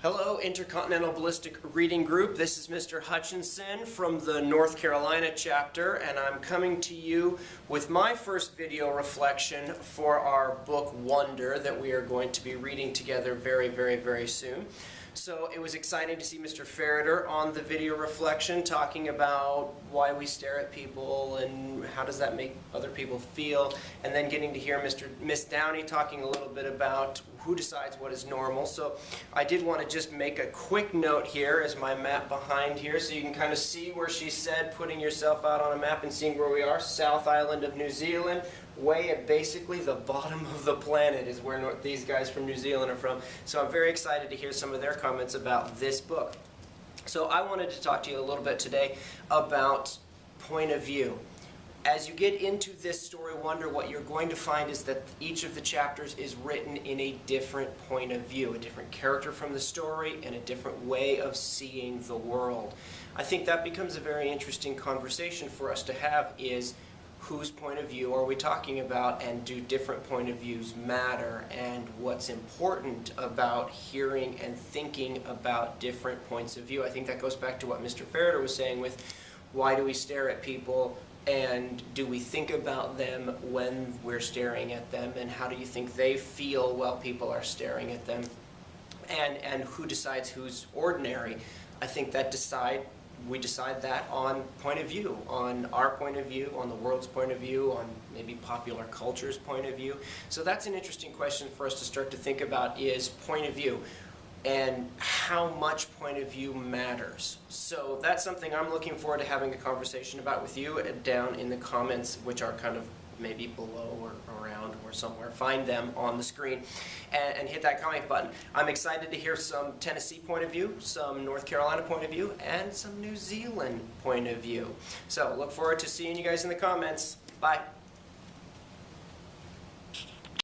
Hello, Intercontinental Ballistic Reading Group. This is Mr. Hutchinson from the North Carolina chapter, and I'm coming to you with my first video reflection for our book Wonder that we are going to be reading together very soon. So it was exciting to see Mr. Ferreter on the video reflection talking about why we stare at people and how does that make other people feel, and then getting to hear Miss Downey talking a little bit about who decides what is normal. So I did want to just make a quick note here as my map behind here so you can kind of see where she said putting yourself out on a map and seeing where we are. South Island of New Zealand, way at basically the bottom of the planet is where these guys from New Zealand are from. So I'm very excited to hear some of their comments about this book. So I wanted to talk to you a little bit today about point of view. As you get into this story Wonder, what you're going to find is that each of the chapters is written in a different point of view, a different character from the story and a different way of seeing the world. I think that becomes a very interesting conversation for us to have, is whose point of view are we talking about, and do different point of views matter, and what's important about hearing and thinking about different points of view. I think that goes back to what Mr. Ferreter was saying with why do we stare at people, and do we think about them when we're staring at them, and how do you think they feel while people are staring at them, and who decides who's ordinary. I think that we decide that on point of view, on our point of view, on the world's point of view, on maybe popular culture's point of view. So that's an interesting question for us to start to think about, is point of view and how much point of view matters. So that's something I'm looking forward to having a conversation about with you down in the comments, which are kind of maybe below or around or somewhere. Find them on the screen and hit that comment button. I'm excited to hear some Tennessee point of view, some North Carolina point of view, and some New Zealand point of view. So look forward to seeing you guys in the comments. Bye.